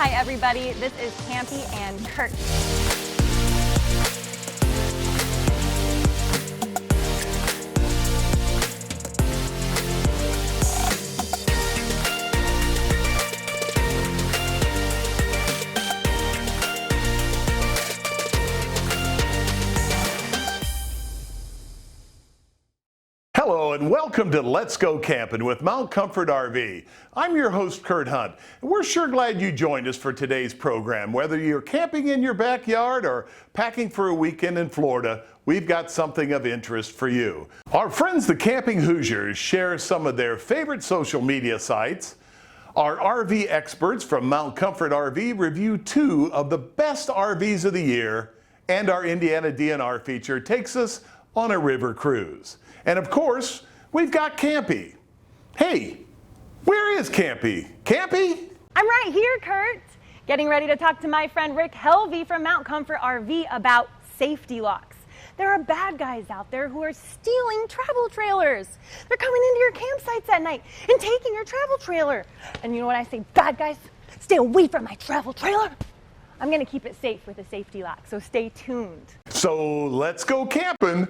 Hi everybody, this is Campi and Kurt. Hello and welcome to Let's Go Campin' with Mount Comfort RV. I'm your host, Kurt Hunt. We're sure glad you joined us for today's program. Whether you're camping in your backyard or packing for a weekend in Florida, we've got something of interest for you. Our friends the Camping Hoosiers share some of their favorite social media sites. Our RV experts from Mount Comfort RV review 2 of the best RVs of the year, and our Indiana DNR feature takes us on a river cruise. And of course, we've got Campi. Hey, where is Campi? Campi? I'm right here, Kurt. Getting ready to talk to my friend Rick Helvey from Mount Comfort RV about safety locks. There are bad guys out there who are stealing travel trailers. They're coming into your campsites at night and taking your travel trailer. And you know what I say, bad guys, stay away from my travel trailer. I'm gonna keep it safe with a safety lock, so stay tuned. So let's go camping.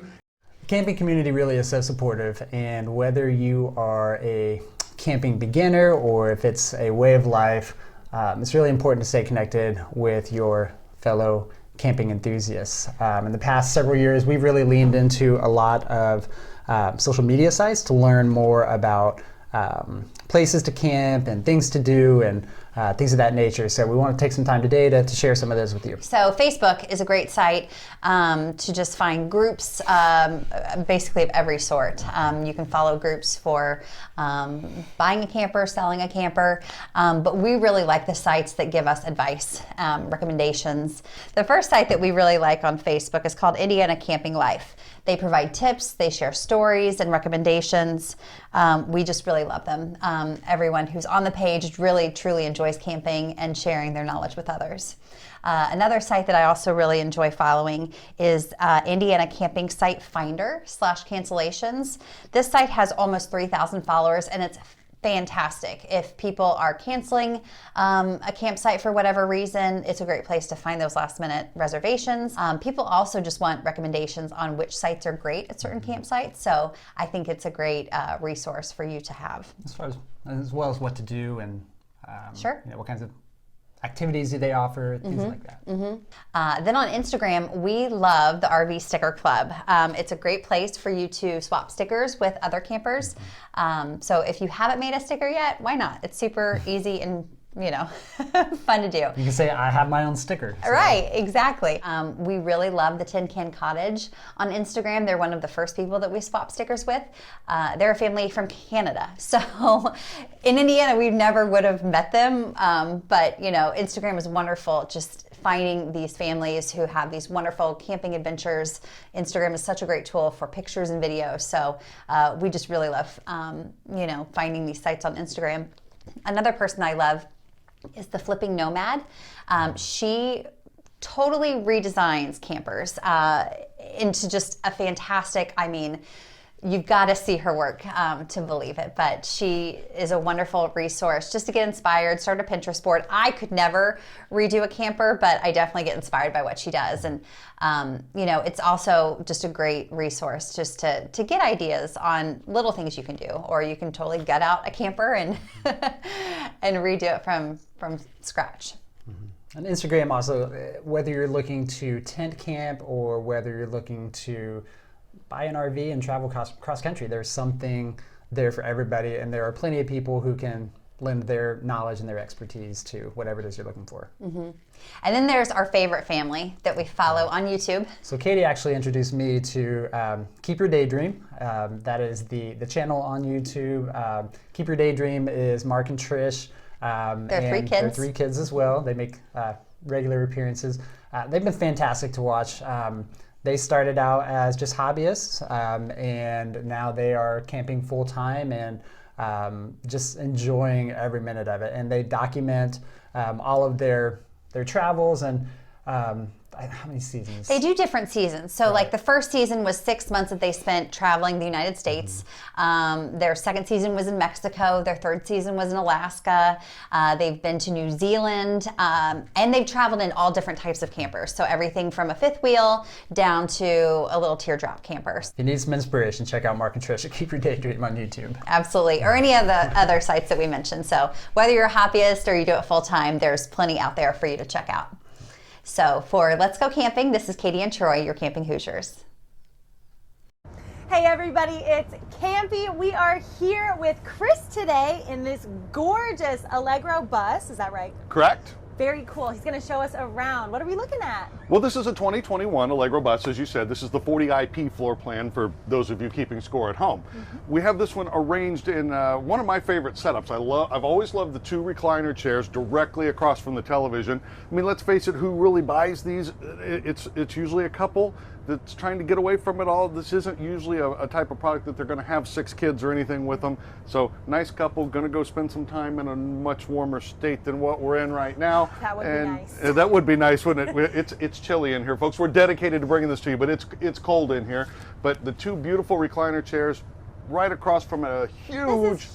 The camping community really is so supportive, and whether you are a camping beginner or if it's a way of life, it's really important to stay connected with your fellow camping enthusiasts. In the past several years, we've really leaned into a lot of social media sites to learn more about places to camp and things to do and things of that nature. So we want to take some time today to share some of those with you. So Facebook is a great site to just find groups basically of every sort. You can follow groups for buying a camper, selling a camper, but we really like the sites that give us advice, recommendations. The first site that we really like on Facebook is called Indiana Camping Life. They provide tips, they share stories and recommendations. We just really love them. Everyone who's on the page really, truly enjoys camping and sharing their knowledge with others. Another site that I also really enjoy following is Indiana Camping Site Finder /cancellations. This site has almost 3,000 followers, and it's fantastic. If people are canceling a campsite for whatever reason, it's a great place to find those last minute reservations. People also just want recommendations on which sites are great at certain campsites, so I think it's a great resource for you to have. As well as what to do and Sure. what kinds of activities do they offer, things like that. Then on Instagram, we love the RV Sticker Club. It's a great place for you to swap stickers with other campers. So if you haven't made a sticker yet, why not? It's super easy and fun to do. You can say, I have my own sticker. So. Right, exactly. We really love the Tin Can Cottage on Instagram. They're one of the first people that we swap stickers with. They're a family from Canada. So in Indiana, we never would have met them. But Instagram is wonderful. Just finding these families who have these wonderful camping adventures. Instagram is such a great tool for pictures and videos. So we just really love, finding these sites on Instagram. Another person I love is the Flipping Nomad. She totally redesigns campers into just a fantastic, you've got to see her work to believe it, but she is a wonderful resource just to get inspired, start a Pinterest board. I could never redo a camper, but I definitely get inspired by what she does. And, it's also just a great resource just to get ideas on little things you can do, or you can totally gut out a camper and and redo it from scratch. And Instagram also, whether you're looking to tent camp or whether you're looking to buy an RV and travel cross country, there's something there for everybody, and there are plenty of people who can lend their knowledge and their expertise to whatever it is you're looking for. And then there's our favorite family that we follow on YouTube. So Katie actually introduced me to Keep Your Daydream. That is the channel on YouTube. Keep Your Daydream is Mark and Trish. They're 3 kids. They're 3 kids as well. They make regular appearances. They've been fantastic to watch. They started out as just hobbyists, and now they are camping full time and just enjoying every minute of it. And they document all of their travels, and how many seasons? They do different seasons. So like the first season was 6 months that they spent traveling the United States. Their second season was in Mexico. Their third season was in Alaska. They've been to New Zealand. And they've traveled in all different types of campers. So everything from a fifth wheel down to a little teardrop camper. If you need some inspiration, check out Mark and Trisha Keep Your Daydream on YouTube. Absolutely. Or any of the other sites that we mentioned. So whether you're a hobbyist or you do it full time, there's plenty out there for you to check out. So for Let's Go Camping, this is Katie and Troy, your Camping Hoosiers. Hey everybody, it's Campi. We are here with Chris today in this gorgeous Allegro bus. Is that right? Correct. Very cool. He's going to show us around. What are we looking at? Well, this is a 2021 Allegro bus, as you said. This is the 40IP floor plan for those of you keeping score at home. We have this one arranged in one of my favorite setups. I've always loved the two recliner chairs directly across from the television. I mean, let's face it, who really buys these? It's usually a couple that's trying to get away from it all. This isn't usually a type of product that they're going to have 6 kids or anything with them. So nice couple, going to go spend some time in a much warmer state than what we're in right now. That would be nice. That would be nice, wouldn't it? It's chilly in here, folks. We're dedicated to bringing this to you, but it's cold in here. But the two beautiful recliner chairs right across from a huge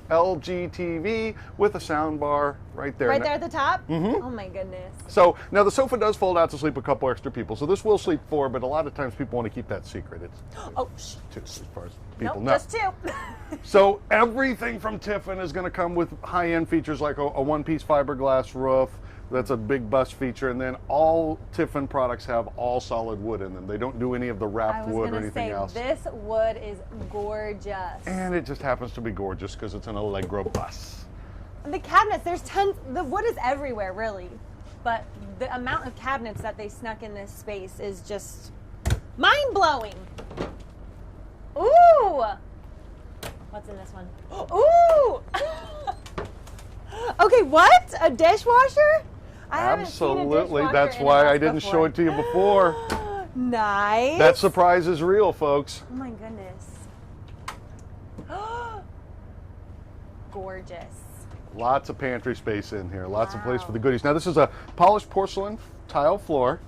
LG TV with a sound bar right there. Right there at the top? Oh my goodness. So now the sofa does fold out to sleep a couple extra people. So this will sleep 4, but a lot of times people want to keep that secret. It's Oh, 2 as far as people nope, know. just 2. So everything from Tiffin is going to come with high-end features like a one-piece fiberglass roof. That's a big bus feature, and then all Tiffin products have all solid wood in them. They don't do any of the wrapped wood or anything else. This wood is gorgeous. And it just happens to be gorgeous because it's an Allegro bus. The cabinets, there's tons, the wood is everywhere really, but the amount of cabinets that they snuck in this space is just mind-blowing. Ooh! What's in this one? Ooh! Okay, what? A dishwasher? I haven't seen a Absolutely. dishwasher That's in a why bus I didn't before. show it to you before. Nice. That surprise is real, folks. Oh my goodness. Gorgeous. Lots of pantry space in here. Lots of place Wow. for the goodies. Now, this is a polished porcelain tile floor.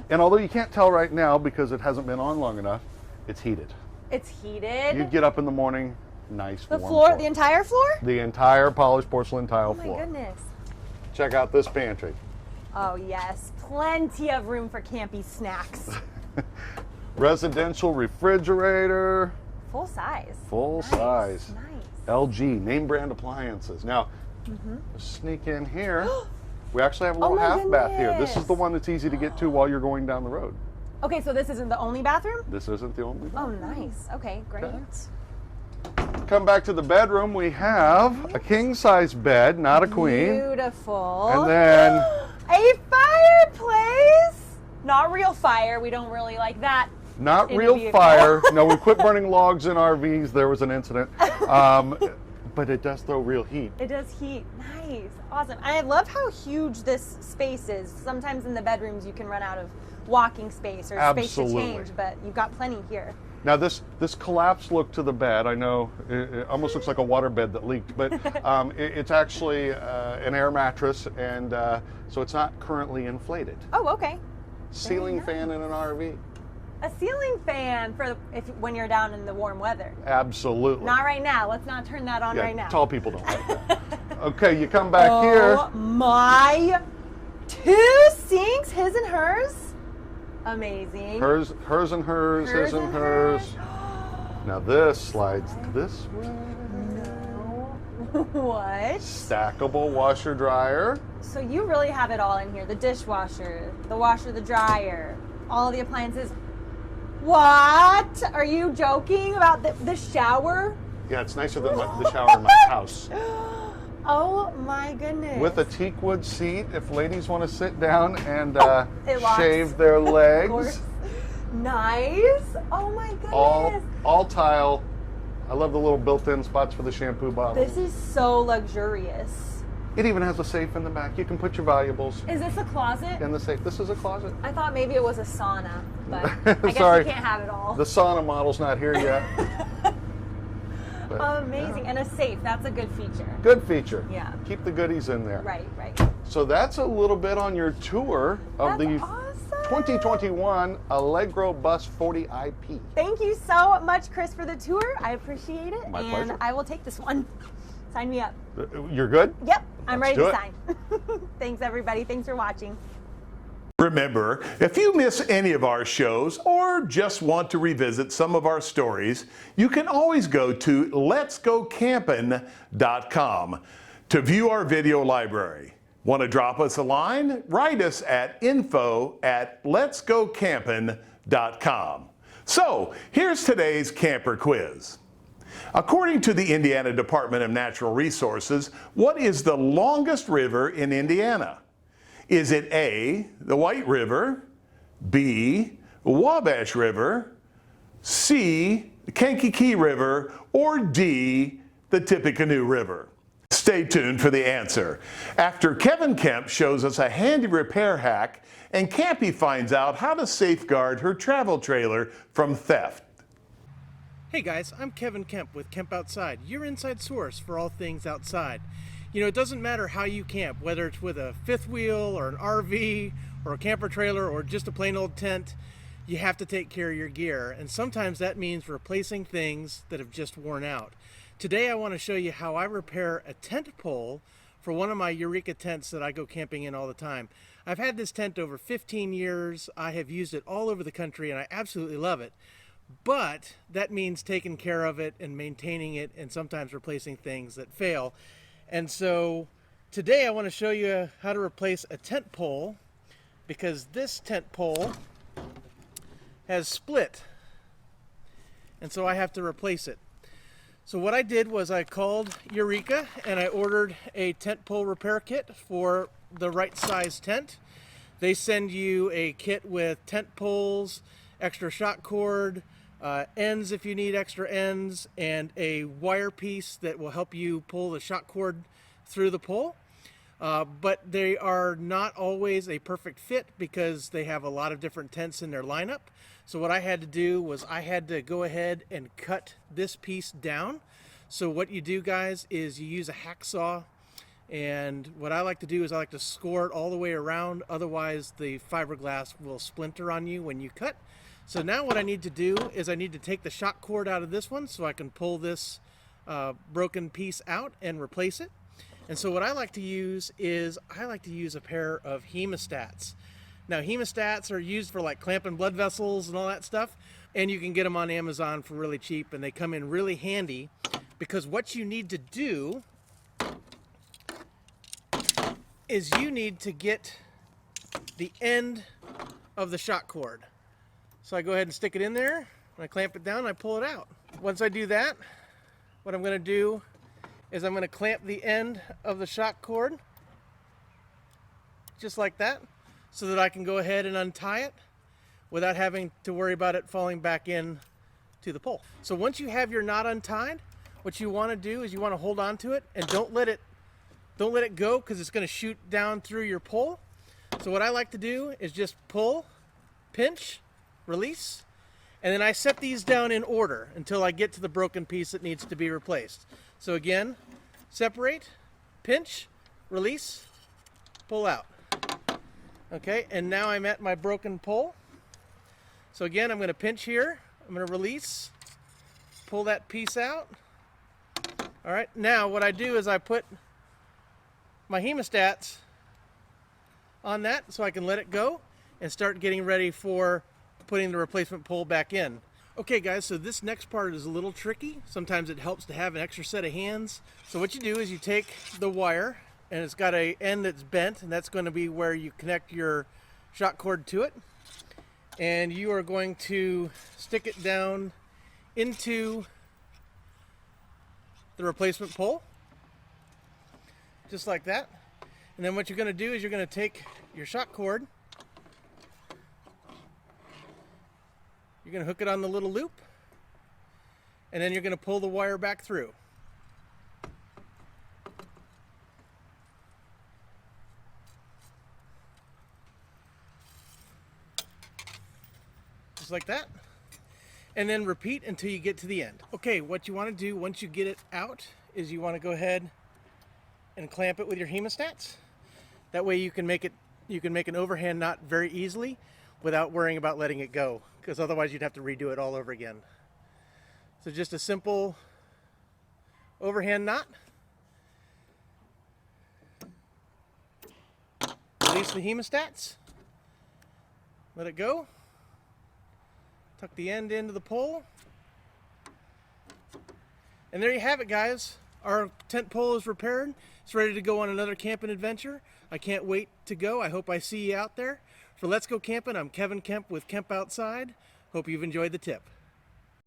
And although you can't tell right now because it hasn't been on long enough, it's heated. It's heated. You get up in the morning, nice The warm floor, the entire floor? The entire polished porcelain tile Oh my floor. goodness. Check out this pantry. Oh yes, plenty of room for campy snacks. Residential refrigerator, Full size. full size. Nice. LG, name brand appliances. Now, sneak in here. We actually have a little my half bath here. This is goodness. the one that's easy to get to while you're going down the road. Okay, so this isn't the only bathroom? This isn't the only Oh, one. nice. Okay, great. Okay. Come back to the bedroom. We have a king size bed, not a queen. Beautiful. And then a fireplace. Not real fire. We don't really like that. not in a real vehicle. fire. No, we quit burning logs in RVs. There was an incident. But it does throw real heat. It does heat. Nice. Awesome. And I love how huge this space is. Sometimes in the bedrooms you can run out of walking space or space to Absolutely. change, but you've got plenty here. Now this collapsed look to the bed, I know it almost looks like a water bed that leaked, but it's actually an air mattress, and so it's not currently inflated. Oh, okay. Ceiling fan in an RV. A ceiling fan for when you're down in the warm weather. Absolutely. Not right now. Let's not turn that on Yeah, right now. tall people don't like that. Okay, you come back here. Oh my! 2 sinks, his and hers. Amazing. Hers and hers, his and hers. Now this slides this way. What? Stackable washer dryer. So you really have it all in here. The dishwasher, the washer, the dryer, all the appliances. What? Are you joking about the shower? Yeah, it's nicer than the shower in my house. Oh my goodness. With a teakwood seat, if ladies want to sit down and it locks. shave their Of legs. course. Nice. Oh my goodness. All tile. I love the little built-in spots for the shampoo bottles. This is so luxurious. It even has a safe in the back. You can put your valuables Is this a closet? in the safe. This is a closet. I thought maybe it was a sauna, but I guess Sorry. you can't have it all. The sauna model's not here yet. But, Amazing. And a safe. That's a good feature. Good feature. Yeah. Keep the goodies in there. Right, right. So that's a little bit on your tour of That's the awesome. 2021 Allegro Bus 40IP. Thank you so much, Chris, for the tour. I appreciate it. My and pleasure. I will take this one. Sign me up. You're good? Yep, I'm Let's ready do to it. sign. Thanks, everybody. Thanks for watching. Remember, if you miss any of our shows or just want to revisit some of our stories, you can always go to letsgocampin.com to view our video library. Want to drop us a line? Write us at info@letsgocampin.com. So, here's today's camper quiz. According to the Indiana Department of Natural Resources, what is the longest river in Indiana? Is it A, the White River, B, Wabash River, C, the Kankakee River, or D, the Tippecanoe River? Stay tuned for the answer. After Kevin Kemp shows us a handy repair hack and Campi finds out how to safeguard her travel trailer from theft. Hey guys, I'm Kevin Kemp with Kemp Outside, your inside source for all things outside. You know, it doesn't matter how you camp, whether it's with a fifth wheel or an RV or a camper trailer or just a plain old tent, you have to take care of your gear. And sometimes that means replacing things that have just worn out. Today I want to show you how I repair a tent pole for one of my Eureka tents that I go camping in all the time. I've had this tent over 15 years. I have used it all over the country and I absolutely love it. But that means taking care of it and maintaining it and sometimes replacing things that fail. And so today I want to show you how to replace a tent pole because this tent pole has split. And so I have to replace it. So what I did was I called Eureka and I ordered a tent pole repair kit for the right size tent. They send you a kit with tent poles, extra shock cord, ends if you need extra ends, and a wire piece that will help you pull the shock cord through the pole. But they are not always a perfect fit because they have a lot of different tents in their lineup. So what I had to do was I had to go ahead and cut this piece down. So what you do, guys, is you use a hacksaw, and what I like to do is I like to score it all the way around, otherwise the fiberglass will splinter on you when you cut. So now what I need to do is I need to take the shock cord out of this one so I can pull this broken piece out and replace it. And so what I like to use is I like to use a pair of hemostats. Now hemostats are used for like clamping blood vessels and all that stuff, and you can get them on Amazon for really cheap, and they come in really handy because what you need to do is you need to get the end of the shock cord. So I go ahead and stick it in there, and I clamp it down and I pull it out. Once I do that, what I'm going to do is I'm going to clamp the end of the shock cord just like that so that I can go ahead and untie it without having to worry about it falling back in to the pole. So once you have your knot untied, what you want to do is you want to hold on to it and don't let it go because it's going to shoot down through your pole. So what I like to do is just pull, pinch, release, and then I set these down in order until I get to the broken piece that needs to be replaced. So again, separate, pinch, release, pull out. Okay, and now I'm at my broken pole. So again, I'm going to pinch here, I'm going to release, pull that piece out. All right, now what I do is I put my hemostats on that so I can let it go and start getting ready for putting the replacement pole back in. Okay guys, so this next part is a little tricky. Sometimes it helps to have an extra set of hands. So what you do is you take the wire, and it's got an end that's bent, and that's going to be where you connect your shock cord to it. And you are going to stick it down into the replacement pole, just like that. And then what you're going to do is you're going to take your shock cord, you're going to hook it on the little loop, and then you're going to pull the wire back through. Just like that. And then repeat until you get to the end. Okay, what you want to do once you get it out is you want to go ahead and clamp it with your hemostats. That way you can make an overhand knot very easily without worrying about letting it go, because otherwise you'd have to redo it all over again. So just a simple overhand knot. Release the hemostats. Let it go. Tuck the end into the pole. And there you have it, guys. Our tent pole is repaired. It's ready to go on another camping adventure. I can't wait to go. I hope I see you out there. For Let's Go Camping, I'm Kevin Kemp with Kemp Outside. Hope you've enjoyed the tip.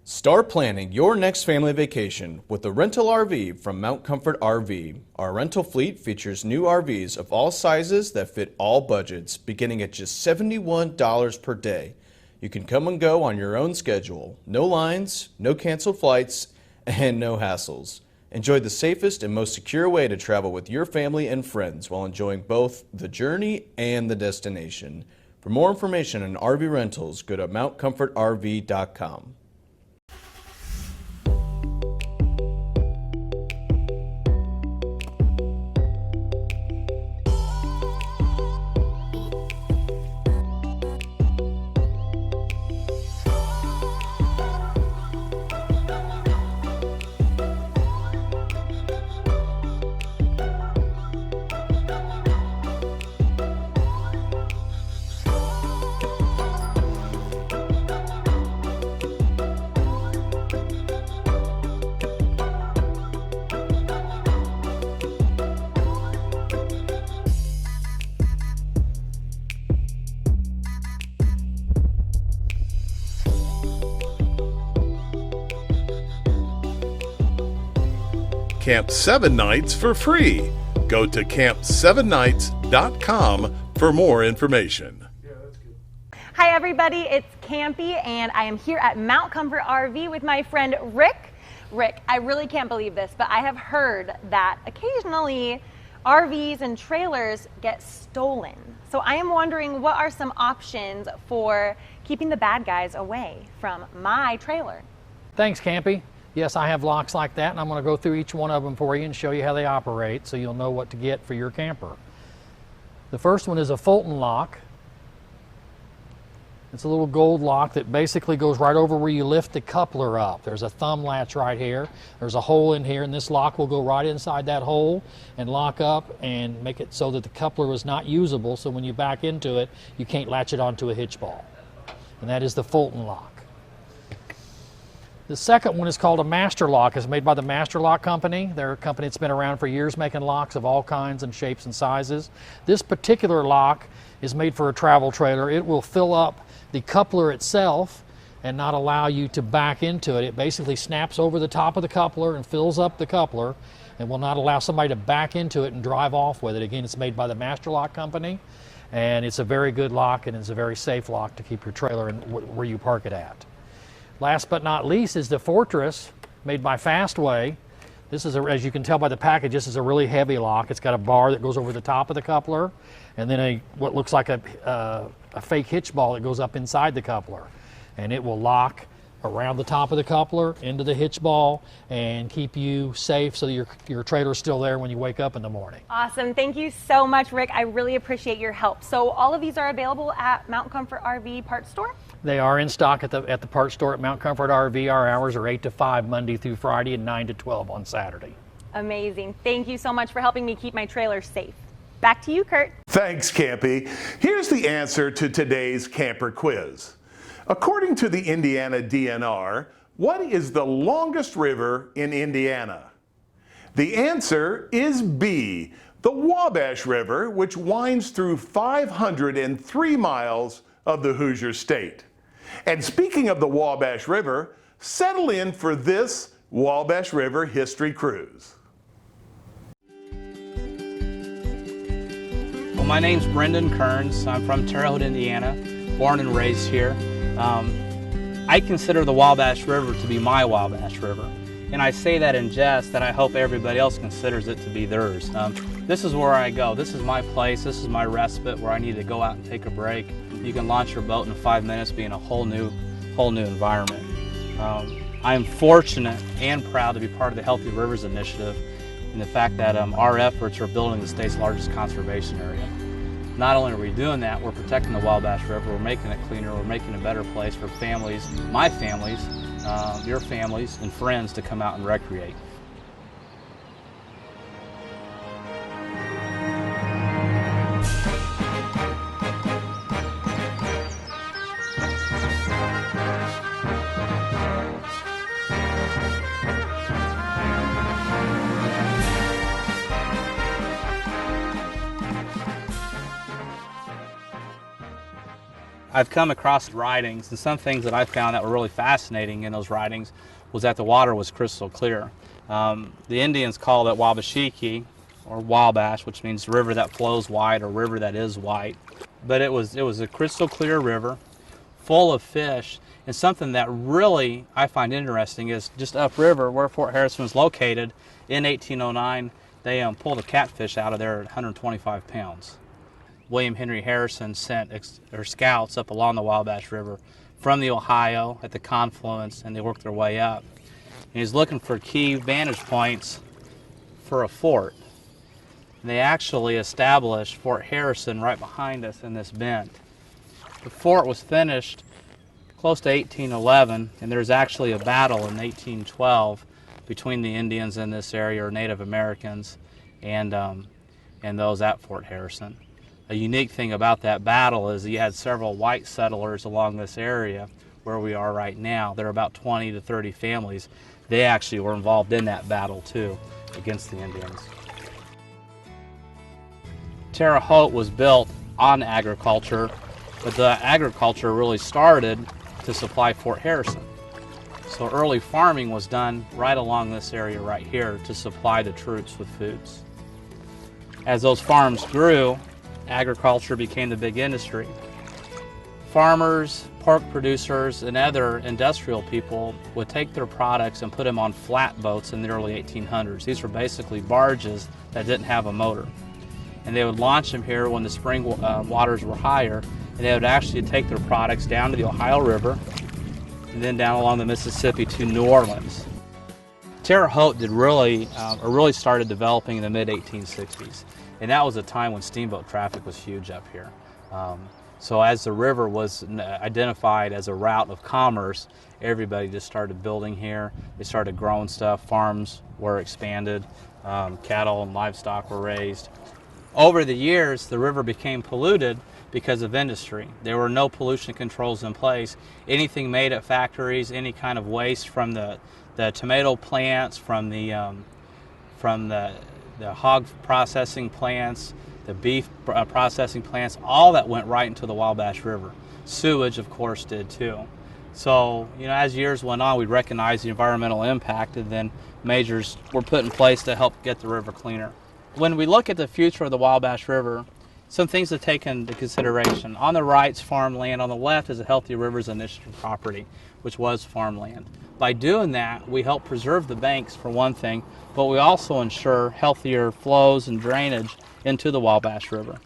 Start planning your next family vacation with a rental RV from Mount Comfort RV. Our rental fleet features new RVs of all sizes that fit all budgets, beginning at just $71 per day. You can come and go on your own schedule. No lines, no canceled flights, and no hassles. Enjoy the safest and most secure way to travel with your family and friends while enjoying both the journey and the destination. For more information on RV rentals, go to mountcomfortrv.com. Camp 7 nights for free. Go to camp7nights.com for more information. Hi everybody, it's Campi and I am here at Mount Comfort RV with my friend Rick. Rick, I really can't believe this, but I have heard that occasionally RVs and trailers get stolen. So I am wondering, what are some options for keeping the bad guys away from my trailer? Thanks, Campi. Yes, I have locks like that, and I'm going to go through each one of them for you and show you how they operate so you'll know what to get for your camper. The first one is a Fulton lock. It's a little gold lock that basically goes right over where you lift the coupler up. There's a thumb latch right here. There's a hole in here, and this lock will go right inside that hole and lock up and make it so that the coupler is not usable, so when you back into it, you can't latch it onto a hitch ball. And that is the Fulton lock. The second one is called a Master Lock. It's made by the Master Lock Company. They're a company that's been around for years making locks of all kinds and shapes and sizes. This particular lock is made for a travel trailer. It will fill up the coupler itself and not allow you to back into it. It basically snaps over the top of the coupler and fills up the coupler and will not allow somebody to back into it and drive off with it. Again, it's made by the Master Lock Company, and it's a very good lock, and it's a very safe lock to keep your trailer in where you park it at. Last but not least is the Fortress, made by Fastway. This is, as you can tell by the package, this is a really heavy lock. It's got a bar that goes over the top of the coupler, and then what looks like a fake hitch ball that goes up inside the coupler. And it will lock around the top of the coupler into the hitch ball and keep you safe so that your trailer is still there when you wake up in the morning. Awesome. Thank you so much, Rick. I really appreciate your help. So all of these are available at Mount Comfort RV Parts Store? They are in stock at the parts store at Mount Comfort RV. Our hours are 8 to 5 Monday through Friday and 9 to 12 on Saturday. Amazing. Thank you so much for helping me keep my trailer safe. Back to you, Kurt. Thanks, Campi. Here's the answer to today's camper quiz. According to the Indiana DNR, what is the longest river in Indiana? The answer is B, the Wabash River, which winds through 503 miles of the Hoosier State. And speaking of the Wabash River, settle in for this Wabash River history cruise. Well, my name's Brendan Kearns. I'm from Terre Haute, Indiana, born and raised here. I consider the Wabash River to be my Wabash River. And I say that in jest, that I hope everybody else considers it to be theirs. This is where I go. This is my place. This is my respite where I need to go out and take a break. You can launch your boat in 5 minutes, be in a whole new environment. I am fortunate and proud to be part of the Healthy Rivers Initiative and the fact that our efforts are building the state's largest conservation area. Not only are we doing that, we're protecting the Wabash River, we're making it cleaner, we're making a better place for families, my families, your families, and friends to come out and recreate. I've come across writings, and some things that I found that were really fascinating in those writings was that the water was crystal clear. The Indians called it Wabashiki, or Wabash, which means river that flows white or river that is white. But it was a crystal clear river, full of fish, and something that really I find interesting is just upriver where Fort Harrison was located in 1809, they pulled a catfish out of there at 125 pounds. William Henry Harrison sent scouts up along the Wabash River from the Ohio at the confluence, and they worked their way up. And he's looking for key vantage points for a fort. And they actually established Fort Harrison right behind us in this bend. The fort was finished close to 1811, and there's actually a battle in 1812 between the Indians in this area, or Native Americans, and those at Fort Harrison. A unique thing about that battle is you had several white settlers along this area where we are right now. There are about 20 to 30 families. They actually were involved in that battle too against the Indians. Terre Haute was built on agriculture, but the agriculture really started to supply Fort Harrison. So early farming was done right along this area right here to supply the troops with foods. As those farms grew, agriculture became the big industry. Farmers, pork producers, and other industrial people would take their products and put them on flatboats in the early 1800s. These were basically barges that didn't have a motor. And they would launch them here when the spring waters were higher, and they would actually take their products down to the Ohio River and then down along the Mississippi to New Orleans. Terre Haute really started developing in the mid-1860s. And that was a time when steamboat traffic was huge up here. So as the river was identified as a route of commerce, everybody just started building here. They started growing stuff. Farms were expanded. Cattle and livestock were raised. Over the years, the river became polluted because of industry. There were no pollution controls in place. Anything made at factories, any kind of waste from the tomato plants, from the hog processing plants, the beef processing plants, all that went right into the Wabash River. Sewage, of course, did too. So, as years went on, we recognized the environmental impact, and then measures were put in place to help get the river cleaner. When we look at the future of the Wabash River, some things to take into consideration. On the right is farmland. On the left is a Healthy Rivers Initiative property, which was farmland. By doing that, we help preserve the banks for one thing, but we also ensure healthier flows and drainage into the Wabash River.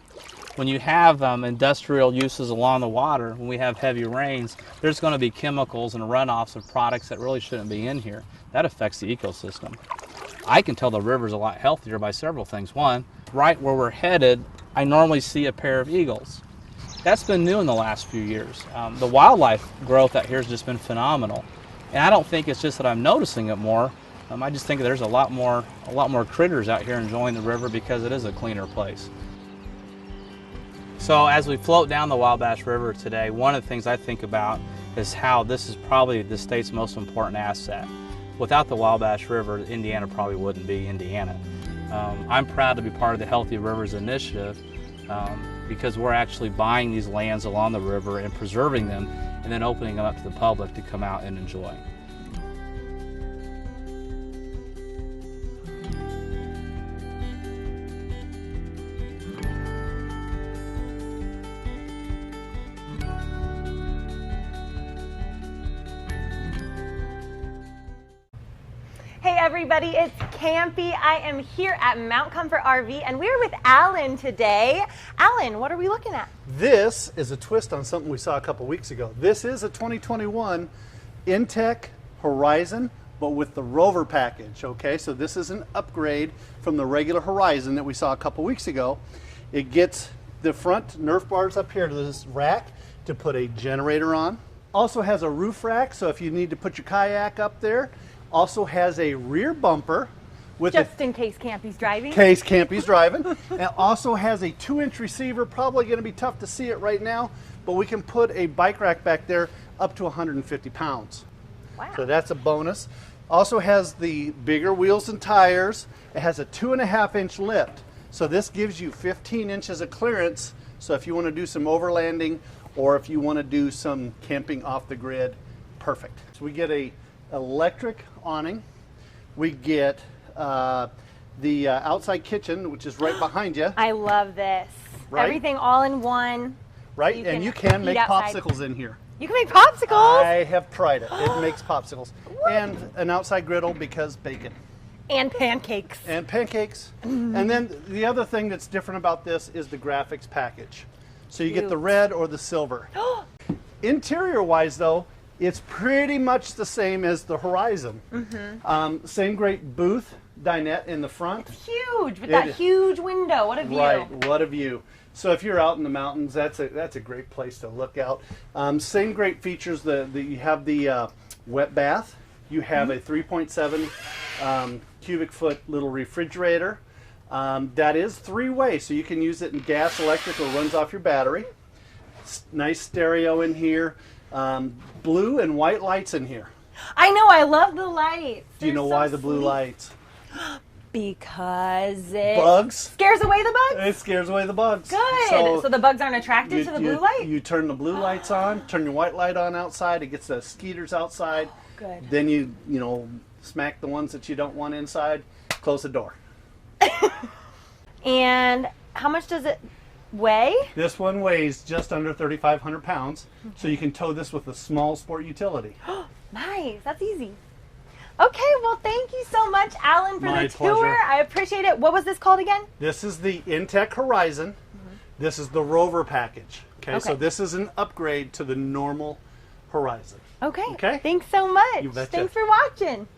When you have industrial uses along the water, when we have heavy rains, there's going to be chemicals and runoffs of products that really shouldn't be in here. That affects the ecosystem. I can tell the river's a lot healthier by several things. One, right where we're headed, I normally see a pair of eagles. That's been new in the last few years. The wildlife growth out here has just been phenomenal. And I don't think it's just that I'm noticing it more. I just think there's a lot more critters out here enjoying the river because it is a cleaner place. So as we float down the Wabash River today, one of the things I think about is how this is probably the state's most important asset. Without the Wabash River, Indiana probably wouldn't be Indiana. I'm proud to be part of the Healthy Rivers Initiative because we're actually buying these lands along the river and preserving them and then opening them up to the public to come out and enjoy. Hey everybody, it's Campi. I am here at Mount Comfort RV and we're with Alan today. Alan, what are we looking at? This is a twist on something we saw a couple weeks ago. This is a 2021 Intec Horizon, but with the Rover package, okay? So this is an upgrade from the regular Horizon that we saw a couple weeks ago. It gets the front Nerf bars up here to this rack to put a generator on. Also has a roof rack, so if you need to put your kayak up there. Also has a rear bumper with Just in case Campi's driving. case Campi's driving. And also has a 2-inch receiver. Probably going to be tough to see it right now, but we can put a bike rack back there up to 150 pounds. Wow. So that's a bonus. Also has the bigger wheels and tires. It has a 2.5-inch lift. So this gives you 15 inches of clearance. So if you want to do some overlanding or if you want to do some camping off the grid, perfect. So we get a electric awning. We get the outside kitchen, which is right behind you. I love this. Right? Everything all in one. Right? You And can you can eat make outside. popsicles in here. You can make popsicles I have tried it. It makes popsicles. And an outside griddle because bacon. and pancakes. And pancakes. And then the other thing that's different about this is the graphics package. So you get the red or the silver. Interior wise though, it's pretty much the same as the Horizon. Same great booth dinette in the front. Huge with It that is. huge window. What a view. Right, what a view. So if you're out in the mountains, that's a great place to look out. Same great features. You have the wet bath. You have a 3.7 cubic foot little refrigerator. That is 3-way, so you can use it in gas, electric, or runs off your battery. Nice stereo in here. Blue and white lights in here. I know, I love the lights. Do you know why the blue lights? Because it Bugs. scares away the bugs. It scares away the bugs. Good. So the bugs aren't attracted to the blue light? You turn the blue lights on, turn your white light on outside. It gets the skeeters outside. Good. Then you smack the ones that you don't want inside. Close the door. And how much does it weigh? This one weighs just under 3,500 pounds, so you can tow this with a small sport utility. Nice. That's easy. Okay, well, thank you so much, Alan, for My the tour. pleasure. I appreciate it. What was this called again? This is the Intec Horizon. This is the Rover package. Okay, so this is an upgrade to the normal Horizon. Okay. Thanks so much. You betcha. Thanks for watching.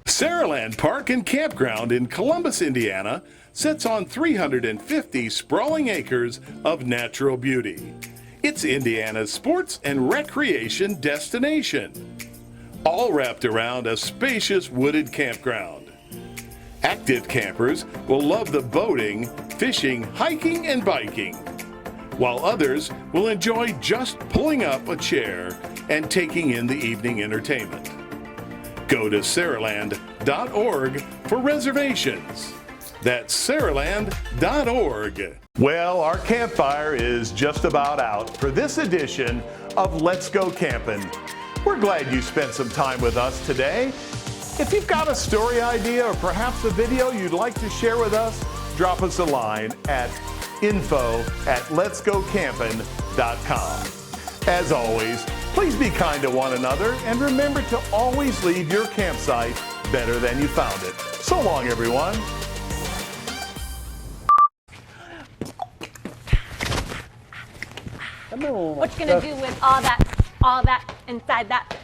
Saraland Park and Campground in Columbus, Indiana sits on 350 sprawling acres of natural beauty. It's Indiana's sports and recreation destination, all wrapped around a spacious wooded campground. Active campers will love the boating, fishing, hiking, and biking, while others will enjoy just pulling up a chair and taking in the evening entertainment. Go to saraland.org for reservations. That's saraland.org. Well, our campfire is just about out for this edition of Let's Go Campin'. We're glad you spent some time with us today. If you've got a story idea or perhaps a video you'd like to share with us, drop us a line at info@letsgocampin.com. As always, please be kind to one another and remember to always leave your campsite better than you found it. So long, everyone. What you gonna do with all that inside that